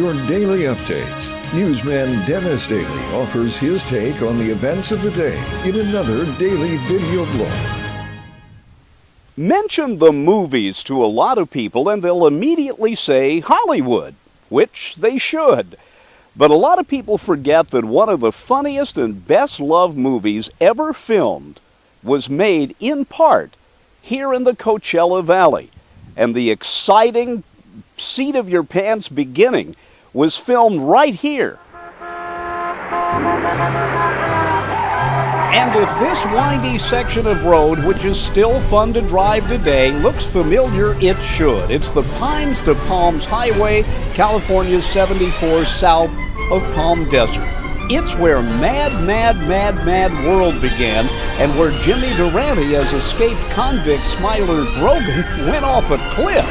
your daily updates. Newsman Dennis Daily offers his take on the events of the day in another daily video blog. Mention the movies to a lot of people and they'll immediately say Hollywood, which they should. But a lot of people forget that one of the funniest and best-loved movies ever filmed was made in part here in the Coachella Valley. And the exciting seat-of-your-pants beginning was filmed right here. And if this windy section of road, which is still fun to drive today, looks familiar, it should. It's the Pines to Palms Highway, California 74 south of Palm Desert. It's where Mad World began, and where Jimmy Durante, as escaped convict Smiler Grogan, went off a cliff.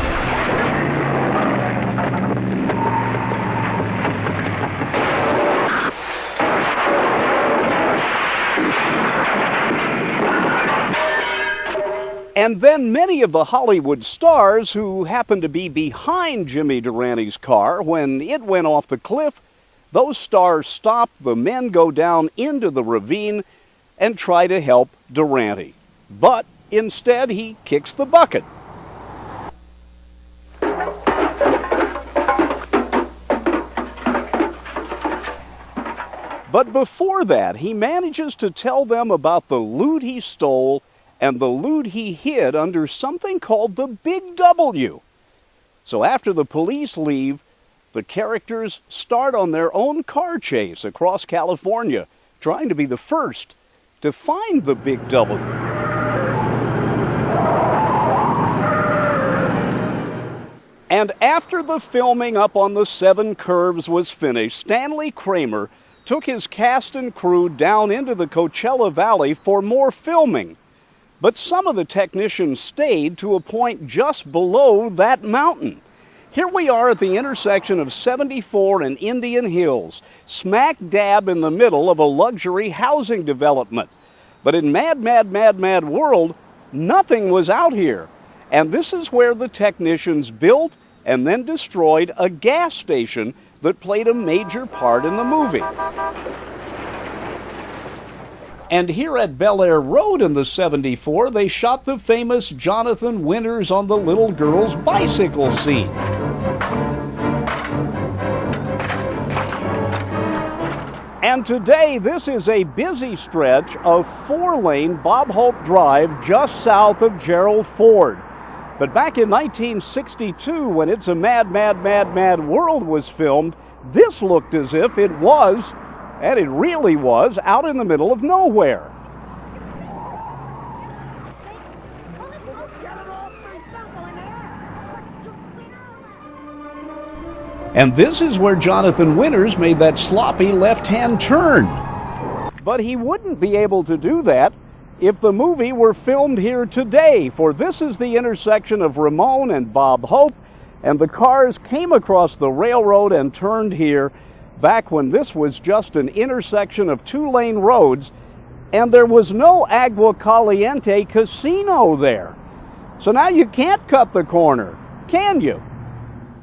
And then many of the Hollywood stars who happened to be behind Jimmy Durante's car when it went off the cliff, those stars stop, the men go down into the ravine and try to help Durante. But instead, he kicks the bucket. But before that, he manages to tell them about the loot he stole and the loot he hid under something called the Big W. So after the police leave, the characters start on their own car chase across California, trying to be the first to find the Big W. And after the filming up on the Seven Curves was finished, Stanley Kramer took his cast and crew down into the Coachella Valley for more filming. But some of the technicians stayed to a point just below that mountain. Here we are at the intersection of 74 and Indian Hills, smack dab in the middle of a luxury housing development. But in Mad World, nothing was out here. And this is where the technicians built and then destroyed a gas station that played a major part in the movie. And here at Bel Air Road in the 74, they shot the famous Jonathan Winters on the little girl's bicycle scene. And today, this is a busy stretch of 4-lane Bob Hope Drive just south of Gerald Ford. But back in 1962, when It's a Mad World was filmed, this looked as if it was, and it really was, out in the middle of nowhere. And this is where Jonathan Winters made that sloppy left-hand turn. But he wouldn't be able to do that if the movie were filmed here today, for this is the intersection of Ramon and Bob Hope, and the cars came across the railroad and turned here back when this was just an intersection of 2-lane roads, and there was no Agua Caliente casino there. So now you can't cut the corner, can you?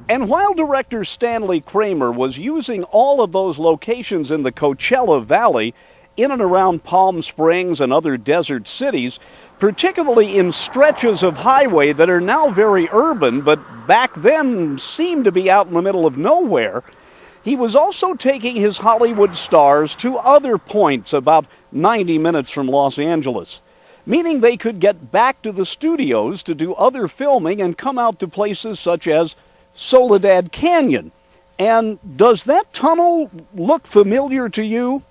And while director Stanley Kramer was using all of those locations in the Coachella Valley, in and around Palm Springs and other desert cities, particularly in stretches of highway that are now very urban, but back then seemed to be out in the middle of nowhere, he was also taking his Hollywood stars to other points about 90 minutes from Los Angeles, meaning they could get back to the studios to do other filming and come out to places such as Soledad Canyon. And does that tunnel look familiar to you?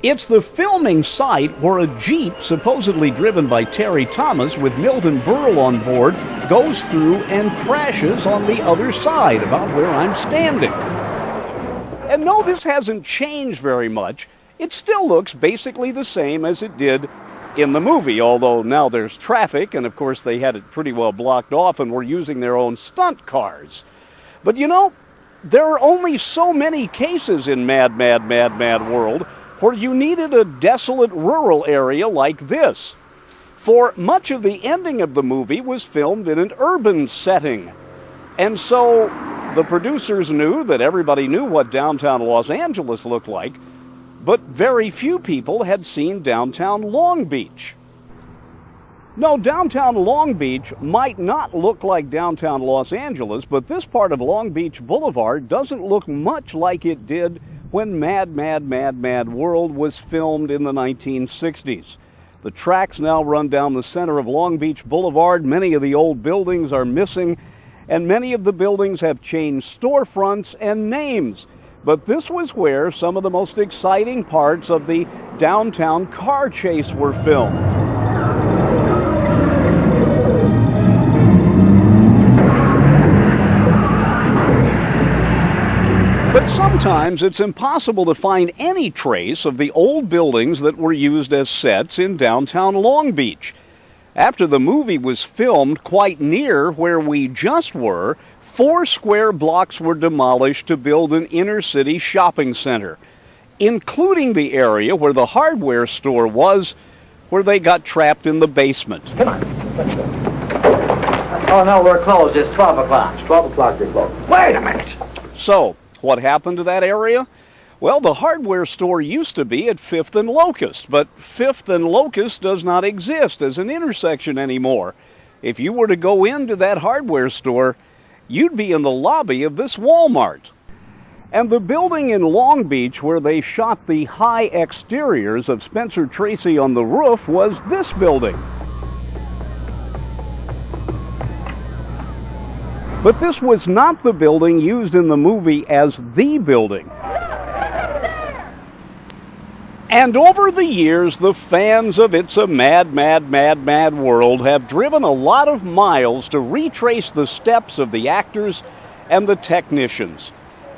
It's the filming site where a Jeep, supposedly driven by Terry Thomas with Milton Berle on board, goes through and crashes on the other side, about where I'm standing. And no, this hasn't changed very much. It still looks basically the same as it did in the movie, although now there's traffic, and of course they had it pretty well blocked off and were using their own stunt cars. But you know, there are only so many cases in Mad World where you needed a desolate rural area like this. for much of the ending of the movie was filmed in an urban setting. And so the producers knew that everybody knew what downtown Los Angeles looked like, but very few people had seen downtown Long Beach. No, downtown Long Beach might not look like downtown Los Angeles, but this part of Long Beach Boulevard doesn't look much like it did when Mad, Mad, Mad, Mad World was filmed in the 1960s. The tracks now run down the center of Long Beach Boulevard. Many of the old buildings are missing, and many of the buildings have changed storefronts and names. But this was where some of the most exciting parts of the downtown car chase were filmed. But sometimes it's impossible to find any trace of the old buildings that were used as sets in downtown Long Beach. After the movie was filmed quite near where we just were, 4 square blocks were demolished to build an inner-city shopping center, including the area where the hardware store was, where they got trapped in the basement. Come on. Oh, no, we're closed. It's 12 o'clock. It's 12 o'clock, you're closed. Wait a minute. So, what happened to that area? Well, the hardware store used to be at 5th and Locust, but 5th and Locust does not exist as an intersection anymore. If you were to go into that hardware store, you'd be in the lobby of this Walmart. And the building in Long Beach where they shot the high exteriors of Spencer Tracy on the roof was this building. But this was not the building used in the movie as the building. And over the years, the fans of It's a Mad, Mad, Mad, Mad World have driven a lot of miles to retrace the steps of the actors and the technicians.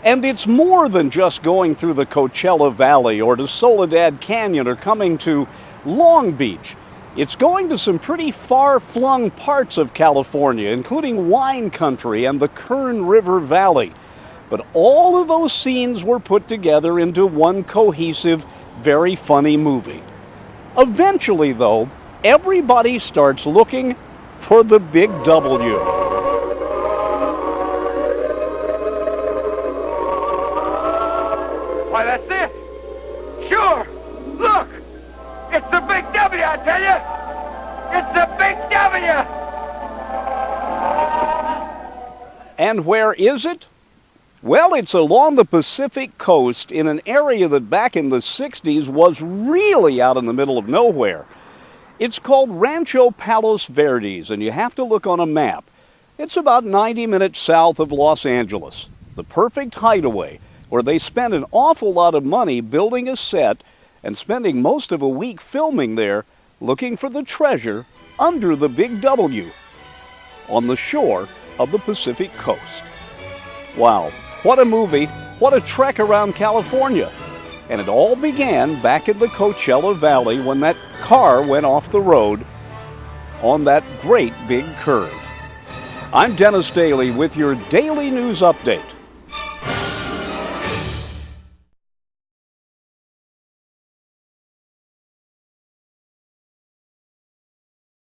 And it's more than just going through the Coachella Valley or to Soledad Canyon or coming to Long Beach. It's going to some pretty far-flung parts of California, including wine country and the Kern River Valley. But all of those scenes were put together into one cohesive, very funny movie. Eventually, though, everybody starts looking for the Big W. Why, that's it! Sure! Look! It's the Big W, I tell you! It's the Big W! And where is it? Well, it's along the Pacific coast in an area that back in the 60s was really out in the middle of nowhere. It's called Rancho Palos Verdes, and you have to look on a map. It's about 90 minutes south of Los Angeles, the perfect hideaway where they spent an awful lot of money building a set and spending most of a week filming there, looking for the treasure under the Big W on the shore of the Pacific coast. Wow, what a movie, what a trek around California. And it all began back in the Coachella Valley when that car went off the road on that great big curve. I'm Dennis Daly with your Daily News Update.